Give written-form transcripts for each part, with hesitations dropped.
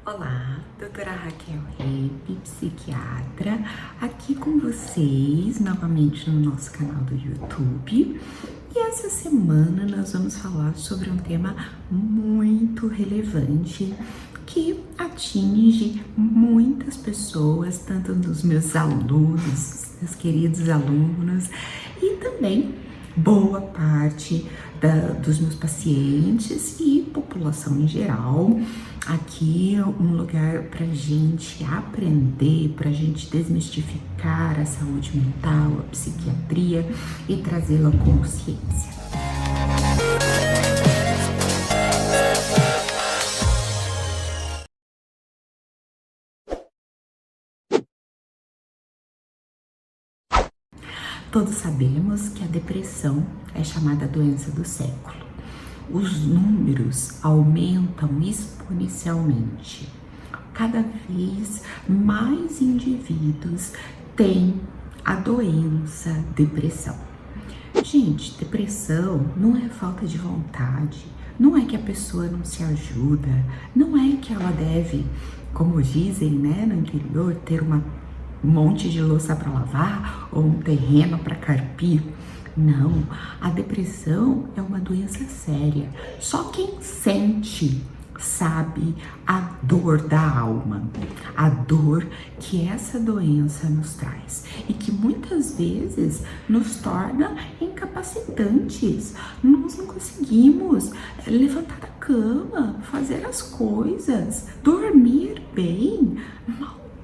Olá, doutora Raquel Repe, psiquiatra, aqui com vocês novamente no nosso canal do YouTube. E essa semana nós vamos falar sobre um tema muito relevante que atinge muitas pessoas, tanto dos meus alunos, meus queridos alunos, e também boa parte dos meus pacientes e população em geral. Aqui é um lugar para gente aprender, para gente desmistificar a saúde mental, a psiquiatria e trazê-la à consciência. Todos sabemos que a depressão é chamada doença do século. Os números aumentam exponencialmente. Cada vez mais indivíduos têm a doença depressão. Gente, depressão não é falta de vontade, não é que a pessoa não se ajuda, não é que ela deve, como dizem, né, no interior, ter um monte de louça para lavar ou um terreno para carpir. Não, a depressão é uma doença séria. Só quem sente sabe a dor da alma, a dor que essa doença nos traz e que muitas vezes nos torna incapacitantes. Nós não conseguimos levantar da cama, fazer as coisas, dormir bem.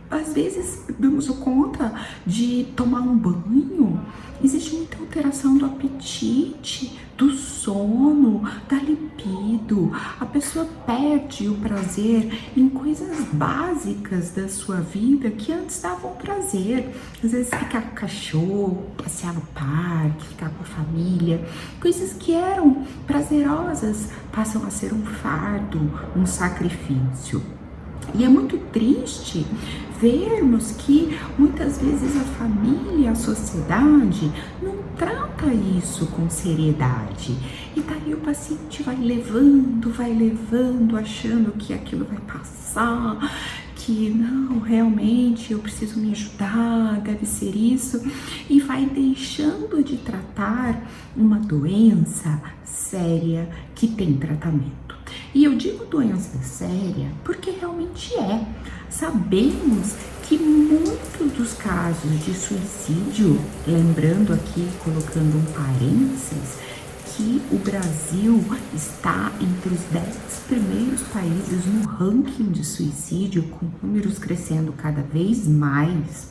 Às vezes damos conta de tomar um banho. Existe muita alteração do apetite, do sono, da libido. A pessoa perde o prazer em coisas básicas da sua vida que antes davam prazer. Às vezes ficar com o cachorro, passear no parque, ficar com a família. Coisas que eram prazerosas passam a ser um fardo, um sacrifício. E é muito triste vermos que muitas vezes a família, a sociedade não trata isso com seriedade. E daí o paciente vai levando, achando que aquilo vai passar, que não, realmente eu preciso me ajudar, deve ser isso, e vai deixando de tratar uma doença séria que tem tratamento. E eu digo doença séria porque realmente é. Sabemos que muitos dos casos de suicídio, lembrando aqui, colocando um parênteses, que o Brasil está entre os 10 primeiros países no ranking de suicídio, com números crescendo cada vez mais,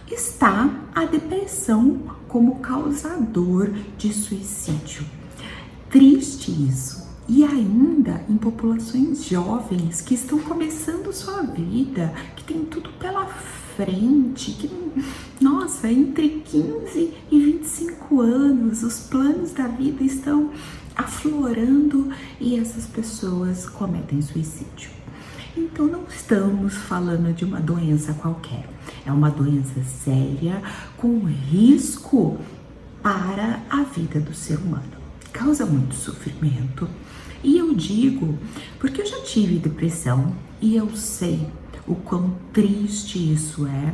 está a depressão como causador de suicídio. Triste isso. E ainda em populações jovens que estão começando sua vida, que tem tudo pela frente, que, nossa, entre 15 e 25 anos, os planos da vida estão aflorando e essas pessoas cometem suicídio. Então não estamos falando de uma doença qualquer, é uma doença séria com risco para a vida do ser humano. Causa muito sofrimento. E eu digo, porque eu já tive depressão e eu sei o quão triste isso é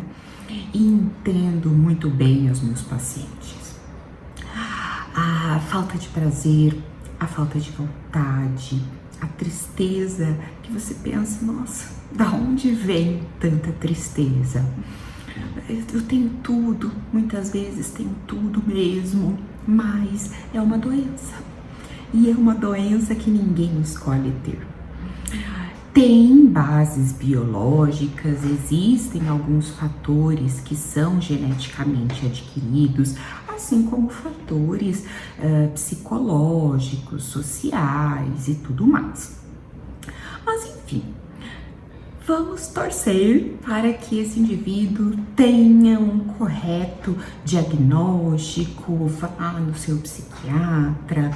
e entendo muito bem os meus pacientes. A falta de prazer, a falta de vontade, a tristeza que você pensa, nossa, da onde vem tanta tristeza? Eu tenho tudo, muitas vezes tenho tudo mesmo, mas é uma doença. E é uma doença que ninguém escolhe ter. Tem bases biológicas, existem alguns fatores que são geneticamente adquiridos, assim como fatores psicológicos, sociais e tudo mais. Mas enfim, vamos torcer para que esse indivíduo tenha um correto diagnóstico, vá no seu psiquiatra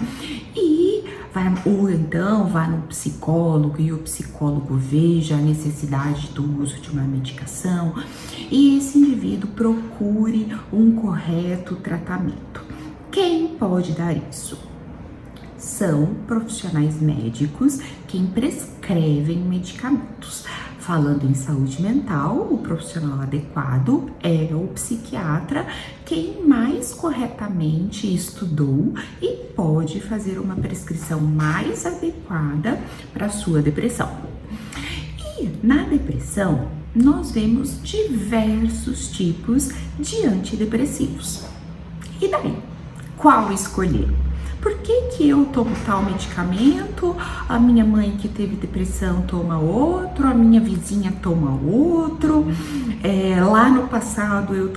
ou então vá no psicólogo e o psicólogo veja a necessidade do uso de uma medicação e esse indivíduo procure um correto tratamento. Quem pode dar isso? São profissionais médicos quem prescreve medicamentos. Falando em saúde mental, o profissional adequado é o psiquiatra, quem mais corretamente estudou e pode fazer uma prescrição mais adequada para sua depressão. E na depressão, nós vemos diversos tipos de antidepressivos. E daí? Qual escolher? Por que eu tomo tal medicamento, a minha mãe que teve depressão toma outro, a minha vizinha toma outro, lá no passado eu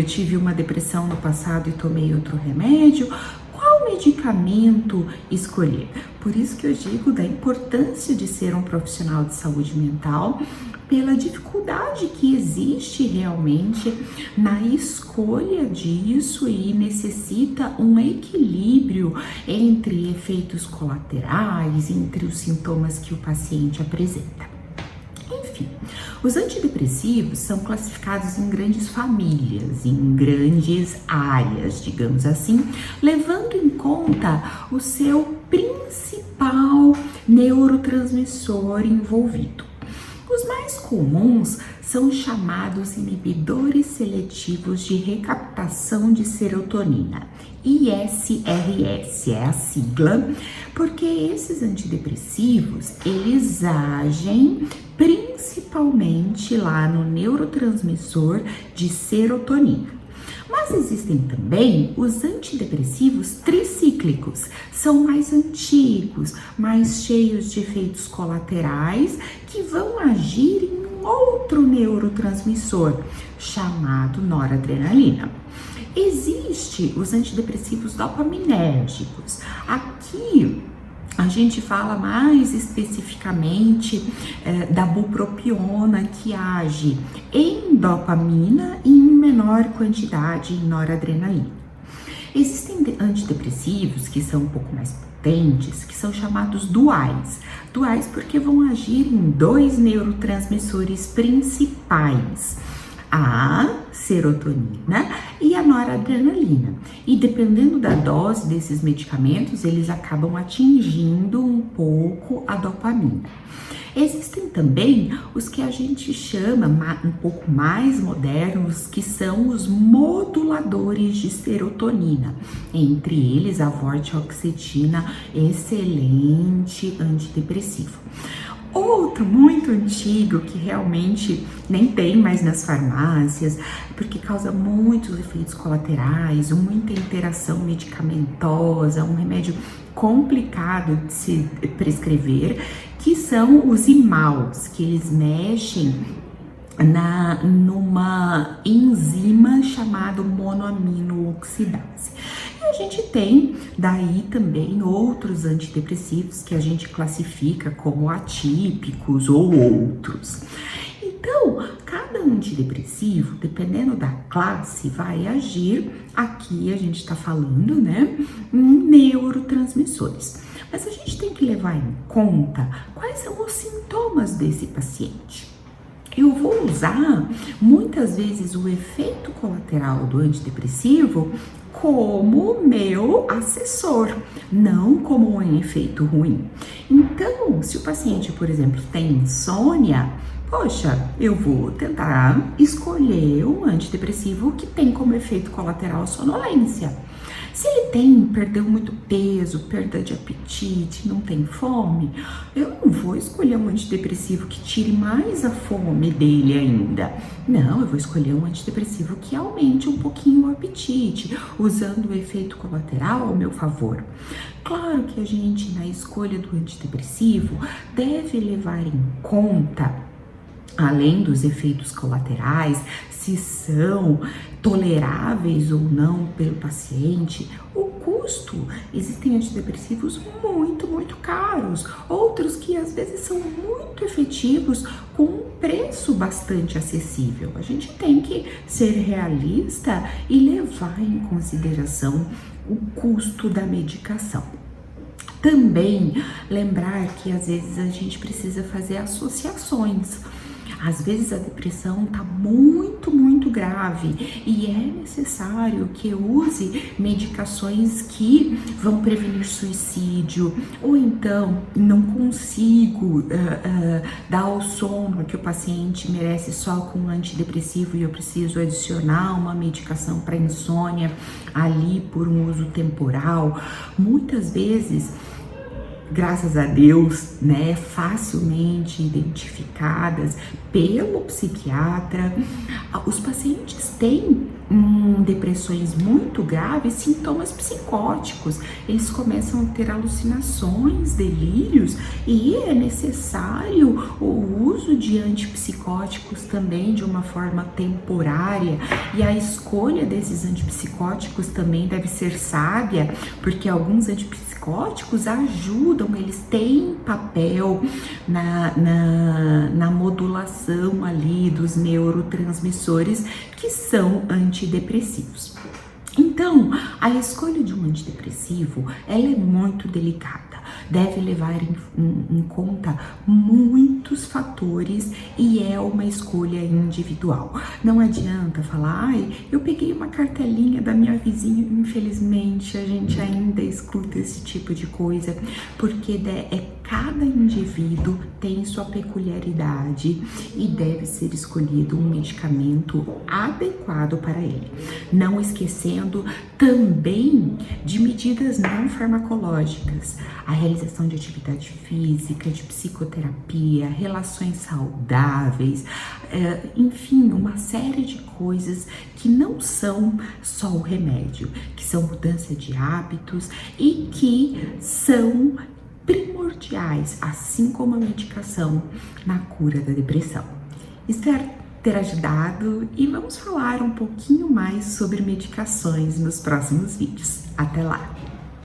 tive uma depressão no passado e tomei outro remédio. Qual medicamento escolher? Por isso que eu digo da importância de ser um profissional de saúde mental, pela dificuldade que existe realmente na escolha disso e necessita um equilíbrio entre efeitos colaterais, entre os sintomas que o paciente apresenta. Enfim, os antidepressivos são classificados em grandes famílias, em grandes áreas, digamos assim, levando em conta o seu principal neurotransmissor envolvido. Os mais comuns são chamados inibidores seletivos de recaptação de serotonina, ISRS é a sigla, porque esses antidepressivos, eles agem principalmente lá no neurotransmissor de serotonina. Mas existem também os antidepressivos tricíclicos, são mais antigos, mais cheios de efeitos colaterais que vão agir em um outro neurotransmissor chamado noradrenalina. Existem os antidepressivos dopaminérgicos. Aqui a gente fala mais especificamente da bupropiona, que age em dopamina e em menor quantidade em noradrenalina. Existem antidepressivos que são um pouco mais potentes, que são chamados duais. Duais porque vão agir em dois neurotransmissores principais, a serotonina e a noradrenalina. E dependendo da dose desses medicamentos, eles acabam atingindo um pouco a dopamina. Existem também os que a gente chama um pouco mais modernos, que são os moduladores de serotonina. Entre eles, a vortioxetina, excelente antidepressivo. Outro muito antigo, que realmente nem tem mais nas farmácias, porque causa muitos efeitos colaterais, muita interação medicamentosa, um remédio complicado de se prescrever, que são os imaus, que eles mexem numa enzima chamada monoaminooxidase. E a gente tem daí também outros antidepressivos que a gente classifica como atípicos ou outros. Então, cada antidepressivo, dependendo da classe, vai agir, aqui a gente está falando, né, em neurotransmissores. Mas a gente tem que levar em conta quais são os sintomas desse paciente. Eu vou usar muitas vezes o efeito colateral do antidepressivo como meu assessor, não como um efeito ruim. Então, se o paciente, por exemplo, tem insônia, poxa, eu vou tentar escolher um antidepressivo que tem como efeito colateral sonolência. Se ele perdeu muito peso, perda de apetite, não tem fome, eu não vou escolher um antidepressivo que tire mais a fome dele ainda. Não, eu vou escolher um antidepressivo que aumente um pouquinho o apetite, usando o efeito colateral ao meu favor. Claro que a gente, na escolha do antidepressivo, deve levar em conta, além dos efeitos colaterais, se são toleráveis ou não pelo paciente, o custo. Existem antidepressivos muito, muito caros, outros que às vezes são muito efetivos com um preço bastante acessível. A gente tem que ser realista e levar em consideração o custo da medicação. Também lembrar que às vezes a gente precisa fazer associações. Às vezes a depressão está muito grave e é necessário que eu use medicações que vão prevenir suicídio, ou então não consigo dar o sono que o paciente merece só com um antidepressivo e eu preciso adicionar uma medicação para insônia ali por um uso temporal. Muitas vezes, graças a Deus, né, facilmente identificadas pelo psiquiatra, os pacientes têm depressões muito graves, sintomas psicóticos, eles começam a ter alucinações, delírios, e é necessário o uso de antipsicóticos também de uma forma temporária, e a escolha desses antipsicóticos também deve ser sábia, porque alguns antipsicóticos ajudam, eles têm papel na modulação ali dos neurotransmissores que são antidepressivos. Então, a escolha de um antidepressivo, ela é muito delicada, deve levar em conta muitos fatores e é uma escolha individual. Não adianta falar, ai, eu peguei uma cartelinha da minha vizinha, infelizmente a gente ainda escuta esse tipo de coisa, porque cada indivíduo tem sua peculiaridade e deve ser escolhido um medicamento adequado para ele. Não esquecendo também de medidas não farmacológicas, a realização de atividade física, de psicoterapia, relações saudáveis, enfim, uma série de coisas que não são só o remédio, que são mudança de hábitos e que são primordiais, assim como a medicação na cura da depressão. Espero ter ajudado e vamos falar um pouquinho mais sobre medicações nos próximos vídeos. Até lá!